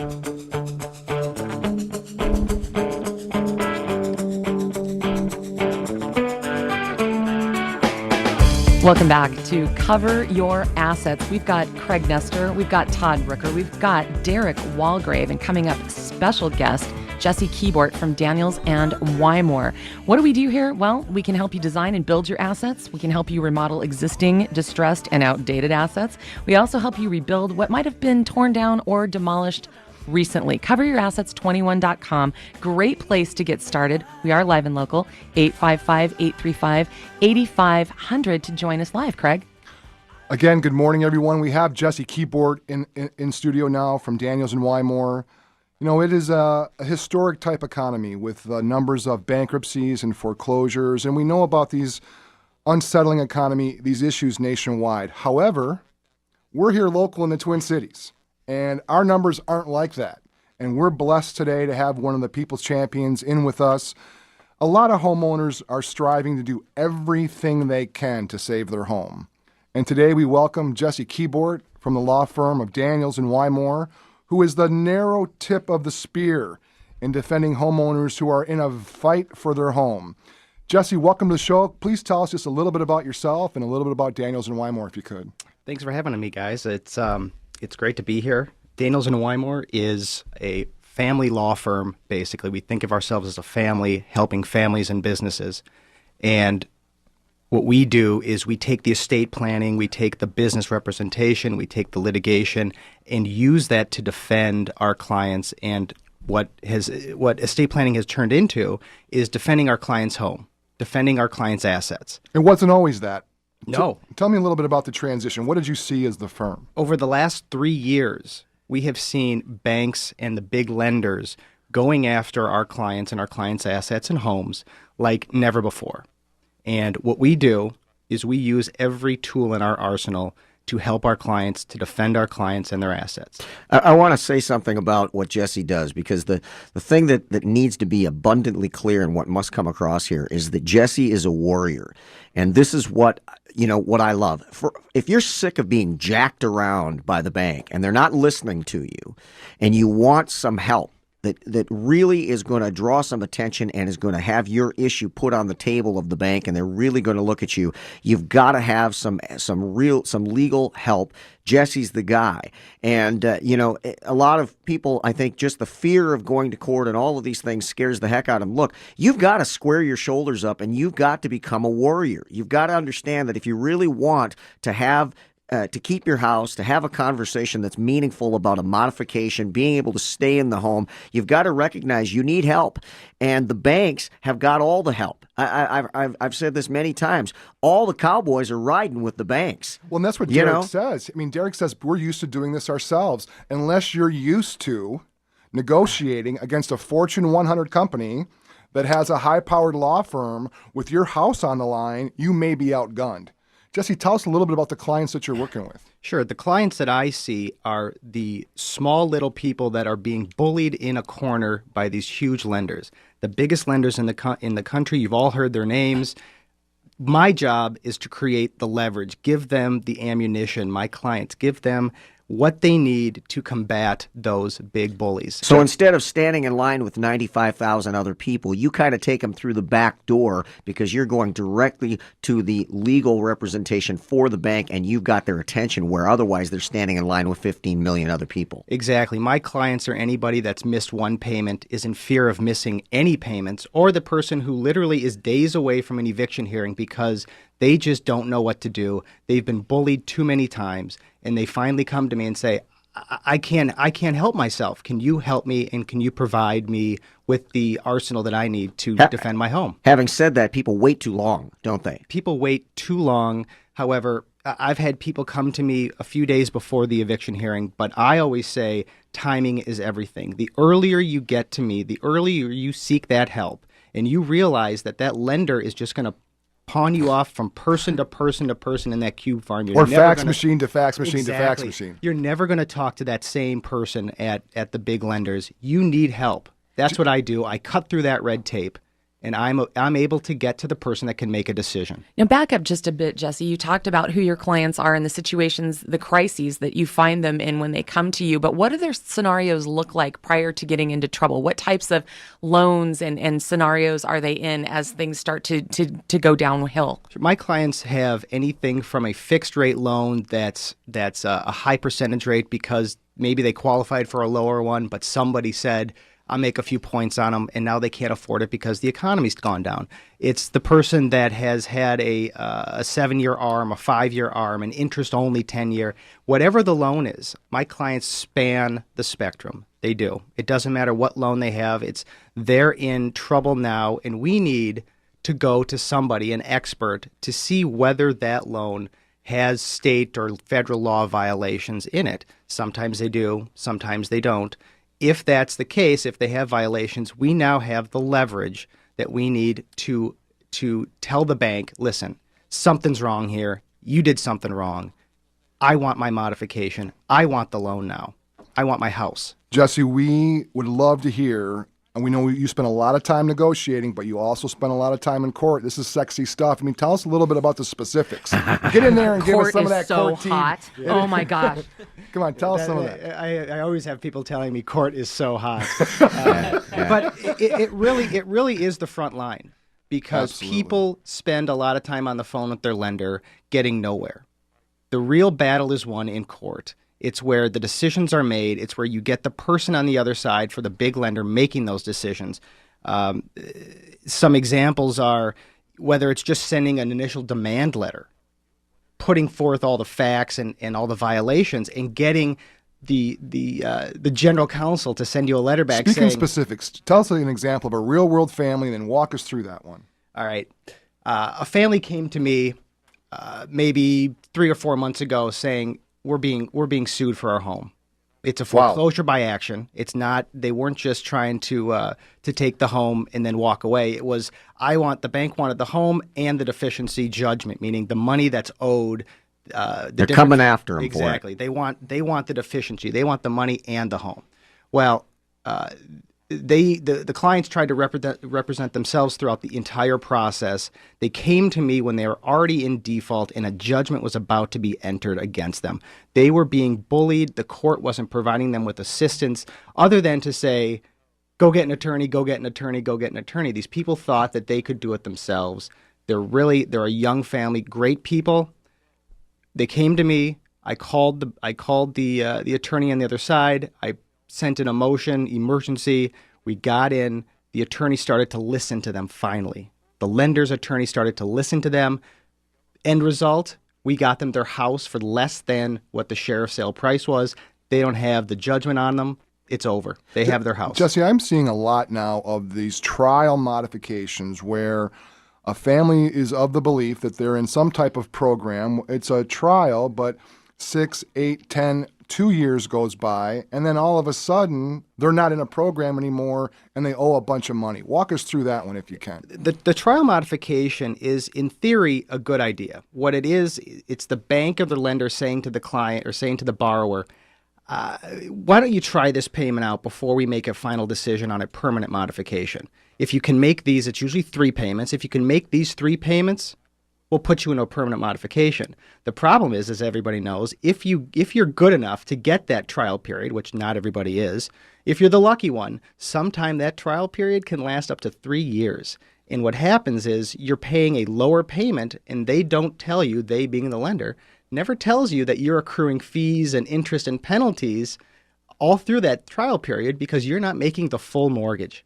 Welcome back to Cover Your Assets. We've got Craig Nestor, we've got Todd Brooker, we've got Derek Walgrave, and coming up, special guest, Jesse Kibort from Daniels and Wymore. What do we do here? Well, we can help you design and build your assets. We can help you remodel existing, distressed, and outdated assets. We also help you rebuild what might have been torn down or demolished recently. CoverYourAssets21.com. Great place to get started. We are live and local. 855-835-8500 to join us live. Craig? Again, good morning, everyone. We have Jesse Kibort in studio now from Daniels and Wymore. You know, it is a historic type economy with numbers of bankruptcies and foreclosures, and we know about these unsettling economy, these issues nationwide. However, we're here local in the Twin Cities, and our numbers aren't like that. And we're blessed today to have one of the people's champions in with us. A lot of homeowners are striving to do everything they can to save their home. And today we welcome Jesse Kibort from the law firm of Daniels and Wymore, who is the narrow tip of the spear in defending homeowners who are in a fight for their home. Jesse, welcome to the show. Please tell us just a little bit about yourself and a little bit about Daniels and Wymore, if you could. Thanks for having me, guys. It's great to be here. Daniels and Wymore is a family law firm, basically. We think of ourselves as a family, helping families and businesses. And what we do is we take the estate planning, we take the business representation, we take the litigation, and use that to defend our clients. And what estate planning has turned into is defending our client's home, defending our client's assets. It wasn't always that. No. Tell me a little bit about the transition. What did you see as the firm? Over the last 3 years, we have seen banks and the big lenders going after our clients and our clients' assets and homes like never before. And what we do is we use every tool in our arsenal to help our clients, to defend our clients and their assets. I want to say something about what Jesse does, because the thing that needs to be abundantly clear and what must come across here is that Jesse is a warrior. And this is what I love. If you're sick of being jacked around by the bank and they're not listening to you and you want some help, that really is going to draw some attention and is going to have your issue put on the table of the bank, and they're really going to look at you. You've got to have some legal help. Jesse's the guy. And, a lot of people, I think just the fear of going to court and all of these things scares the heck out of them. Look, you've got to square your shoulders up and you've got to become a warrior. You've got to understand that if you really want to have to keep your house, to have a conversation that's meaningful about a modification, being able to stay in the home, you've got to recognize you need help. And the banks have got all the help. I've said this many times. All the cowboys are riding with the banks. Well, and that's what Derek says. I mean, Derek says we're used to doing this ourselves. Unless you're used to negotiating against a Fortune 100 company that has a high-powered law firm with your house on the line, you may be outgunned. Jesse, tell us a little bit about the clients that you're working with. Sure. The clients that I see are the small little people that are being bullied in a corner by these huge lenders. The biggest lenders in the country, you've all heard their names. My job is to create the leverage, give them the ammunition, my clients, give them what they need to combat those big bullies. So instead of standing in line with 95,000 other people, you kind of take them through the back door because you're going directly to the legal representation for the bank, and you've got their attention where otherwise they're standing in line with 15 million other people. Exactly. My clients or anybody that's missed one payment is in fear of missing any payments, or the person who literally is days away from an eviction hearing because they just don't know what to do. They've been bullied too many times, and they finally come to me and say, I can't help myself. Can you help me, and can you provide me with the arsenal that I need to defend my home? Having said that, people wait too long, don't they? People wait too long. However, I've had people come to me a few days before the eviction hearing, but I always say timing is everything. The earlier you get to me, the earlier you seek that help, and you realize that lender is just going to pawn you off from person to person to person in that cube farm. Or fax machine to fax machine to fax machine. You're never going to talk to that same person at the big lenders. You need help. That's what I do. I cut through that red tape, and I'm able to get to the person that can make a decision. Now, back up just a bit, Jesse. You talked about who your clients are and the situations, the crises that you find them in when they come to you. But what do their scenarios look like prior to getting into trouble? What types of loans and scenarios are they in as things start to go downhill? My clients have anything from a fixed rate loan that's a high percentage rate because maybe they qualified for a lower one, but somebody said, I'll make a few points on them, and now they can't afford it because the economy's gone down. It's the person that has had a 7-year ARM, a 5-year ARM, an interest-only 10-year. Whatever the loan is, my clients span the spectrum. They do. It doesn't matter what loan they have. They're in trouble now, and we need to go to somebody, an expert, to see whether that loan has state or federal law violations in it. Sometimes they do, sometimes they don't. If that's the case, if they have violations, we now have the leverage that we need to tell the bank, listen, something's wrong here. You did something wrong. I want my modification. I want the loan now. I want my house. Jesse, we would love to hear, and we know you spend a lot of time negotiating, but you also spend a lot of time in court. This is sexy stuff. I mean, tell us a little bit about the specifics. Get in there and give us some of that so court tea. hot. Oh my gosh. Come on, tell us some of that. I always have people telling me court is so hot. But it really is the front line because Absolutely. People spend a lot of time on the phone with their lender getting nowhere. The real battle is won in court. It's where the decisions are made. It's where you get the person on the other side for the big lender making those decisions. Some examples are whether it's just sending an initial demand letter, putting forth all the facts and all the violations, and getting the general counsel to send you a letter back Speaking saying, specifics, tell us an example of a real-world family, and then walk us through that one. all right, a family came to me maybe 3 or 4 months ago saying, we're being sued for our home. It's a foreclosure by action. It's not. They weren't just trying to take the home and then walk away. It was the bank wanted the home and the deficiency judgment, meaning the money that's owed. They're coming after them. Exactly. They want the deficiency. They want the money and the home. Well, the clients tried to represent themselves throughout the entire process. They came to me when they were already in default and a judgment was about to be entered against them. They were being bullied. The court wasn't providing them with assistance other than to say, go get an attorney, go get an attorney, go get an attorney. These people thought that they could do it themselves. They're a young family, great people. They came to me. I called the attorney on the other side. I sent in a motion, emergency. We got in. The attorney started to listen to them finally. The lender's attorney started to listen to them. End result, we got them their house for less than what the sheriff's sale price was. They don't have the judgment on them. It's over. They have their house. Jesse, I'm seeing a lot now of these trial modifications where a family is of the belief that they're in some type of program. It's a trial, but 6, 8, 10, 2 years goes by, and then all of a sudden, they're not in a program anymore, and they owe a bunch of money. Walk us through that one if you can. The trial modification is, in theory, a good idea. What it is, it's the bank or the lender saying to the client or saying to the borrower, why don't you try this payment out before we make a final decision on a permanent modification? If you can make these, it's usually 3 payments. If you can make these 3 payments, we'll put you in a permanent modification. The problem is, as everybody knows, if you're good enough to get that trial period, which not everybody is, if you're the lucky one, sometime that trial period can last up to 3 years. And what happens is you're paying a lower payment, and they don't tell you, they being the lender, never tells you that you're accruing fees and interest and penalties all through that trial period because you're not making the full mortgage.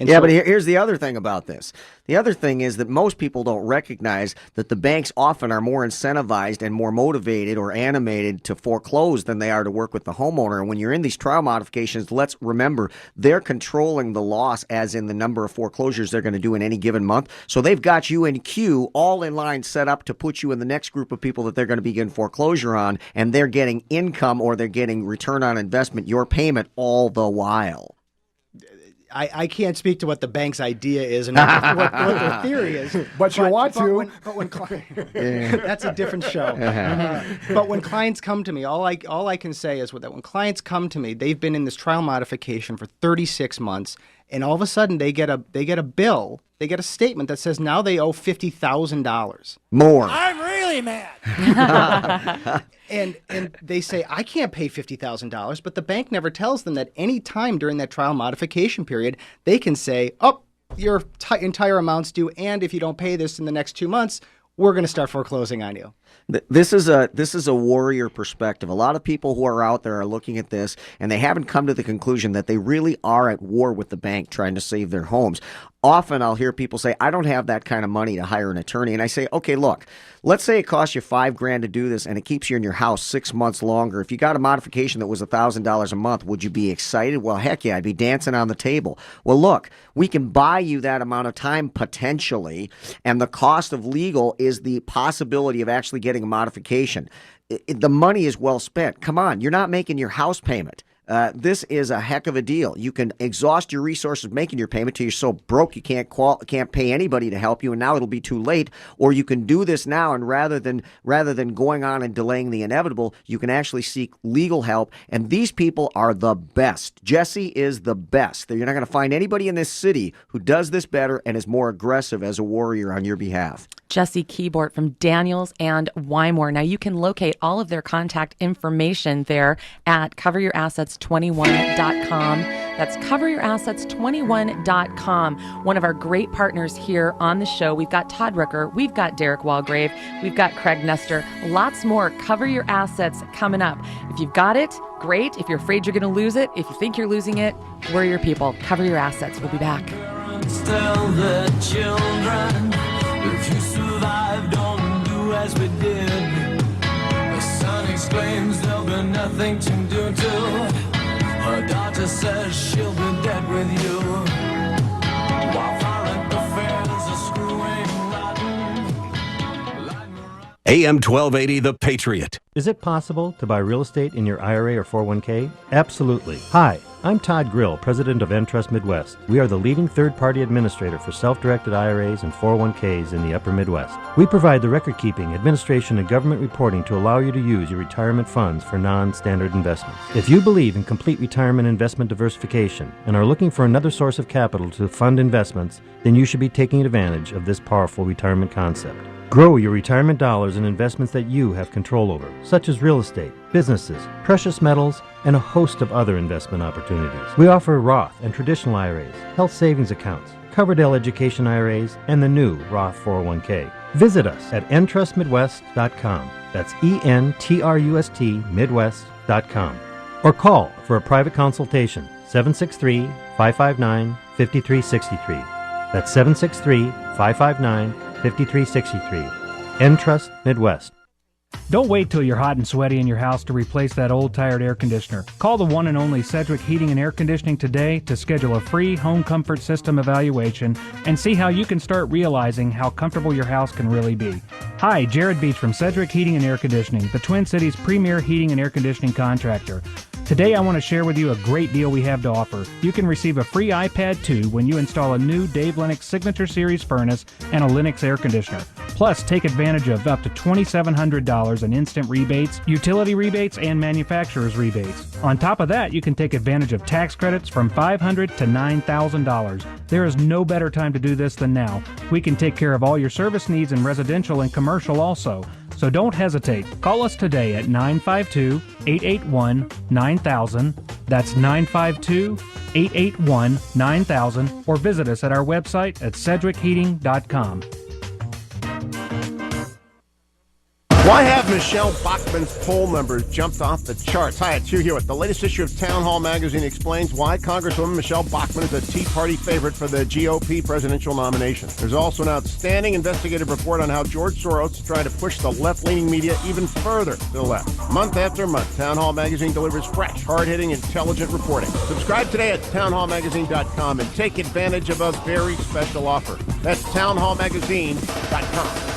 And yeah, so, but here's the other thing about this. The other thing is that most people don't recognize that the banks often are more incentivized and more motivated or animated to foreclose than they are to work with the homeowner. And when you're in these trial modifications, let's remember they're controlling the loss as in the number of foreclosures they're going to do in any given month. So they've got you in queue, all in line set up to put you in the next group of people that they're going to begin foreclosure on, and they're getting income or they're getting return on investment, your payment, all the while. I can't speak to what the bank's idea is and what their theory is. But you want to. That's a different show. But when clients come to me, all I can say is that when clients come to me, they've been in this trial modification for 36 months, and all of a sudden they get a bill, they get a statement that says now they owe $50,000 more. I'm really mad. And they say, I can't pay $50,000, but the bank never tells them that any time during that trial modification period, they can say, oh, your entire amount's due, and if you don't pay this in the next 2 months, we're going to start foreclosing on you. This is a warrior perspective. A lot of people who are out there are looking at this, and they haven't come to the conclusion that they really are at war with the bank trying to save their homes. Often I'll hear people say, I don't have that kind of money to hire an attorney. And I say, okay, look, let's say it costs you $5,000 to do this and it keeps you in your house 6 months longer. If you got a modification that was $1,000 a month, would you be excited? Well, heck yeah, I'd be dancing on the table. Well, look, we can buy you that amount of time potentially, and the cost of legal is the possibility of actually getting a modification. The money is well spent. Come on, you're not making your house payment. This is a heck of a deal. You can exhaust your resources making your payment till you're so broke you can't pay anybody to help you, and now it'll be too late. Or you can do this now, and rather than going on and delaying the inevitable, you can actually seek legal help. And these people are the best. Jesse is the best. You're not going to find anybody in this city who does this better and is more aggressive as a warrior on your behalf. Jesse Kibort from Daniels and Wymore. Now, you can locate all of their contact information there at coveryourassets21.com. That's coveryourassets21.com. One of our great partners here on the show. We've got Todd Ricker. We've got Derek Walgrave. We've got Craig Nestor. Lots more Cover Your Assets coming up. If you've got it, great. If you're afraid you're going to lose it, if you think you're losing it, we're your people. Cover Your Assets. We'll be back. Tell the children, if you survive, don't do as we did. The son exclaims there'll be nothing to do to. Her daughter says she'll be dead with you. While violent affairs are screwing rotten. AM 1280, The Patriot. Is it possible to buy real estate in your IRA or 401k? Absolutely. Hi, I'm Todd Grill, president of Entrust Midwest. We are the leading third-party administrator for self-directed IRAs and 401ks in the upper Midwest. We provide the record-keeping, administration, and government reporting to allow you to use your retirement funds for non-standard investments. If you believe in complete retirement investment diversification and are looking for another source of capital to fund investments, then you should be taking advantage of this powerful retirement concept. Grow your retirement dollars in investments that you have control over, such as real estate, businesses, precious metals, and a host of other investment opportunities. We offer Roth and traditional IRAs, health savings accounts, Coverdell education IRAs, and the new Roth 401k. Visit us at entrustmidwest.com. That's ENTRUST Midwest.com. Or call for a private consultation, 763-559-5363. That's 763-559-5363. Entrust Midwest. Don't wait till you're hot and sweaty in your house to replace that old tired air conditioner. Call the one and only Sedgwick Heating and Air Conditioning today to schedule a free home comfort system evaluation and see how you can start realizing how comfortable your house can really be. Hi, Jared Beach from Sedgwick Heating and Air Conditioning, the Twin Cities' premier heating and air conditioning contractor. Today I want to share with you a great deal we have to offer. You can receive a free iPad 2 when you install a new Dave Lennox Signature Series furnace and a Lennox air conditioner. Plus, take advantage of up to $2,700 in instant rebates, utility rebates, and manufacturer's rebates. On top of that, you can take advantage of tax credits from $500 to $9,000. There is no better time to do this than now. We can take care of all your service needs in residential and commercial also. So don't hesitate. Call us today at 952-881-9000. That's 952-881-9000. Or visit us at our website at sedgwickheating.com. Why have Michelle Bachmann's poll numbers jumped off the charts? Hi, it's Hugh Hewitt. The latest issue of Town Hall magazine explains why Congresswoman Michelle Bachmann is a Tea Party favorite for the GOP presidential nomination. There's also an outstanding investigative report on how George Soros is trying to push the left-leaning media even further to the left. Month after month, Town Hall magazine delivers fresh, hard-hitting, intelligent reporting. Subscribe today at townhallmagazine.com and take advantage of a very special offer. That's townhallmagazine.com.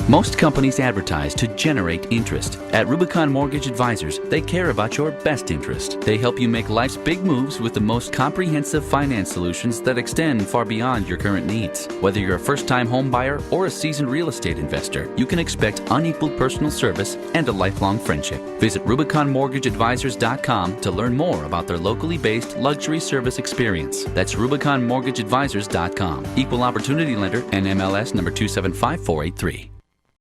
Most companies advertise to generate interest. At Rubicon Mortgage Advisors, they care about your best interest. They help you make life's big moves with the most comprehensive finance solutions that extend far beyond your current needs. Whether you're a first-time home buyer or a seasoned real estate investor, you can expect unequaled personal service and a lifelong friendship. Visit RubiconMortgageAdvisors.com to learn more about their locally based luxury service experience. That's RubiconMortgageAdvisors.com. Equal Opportunity Lender, NMLS number 275483.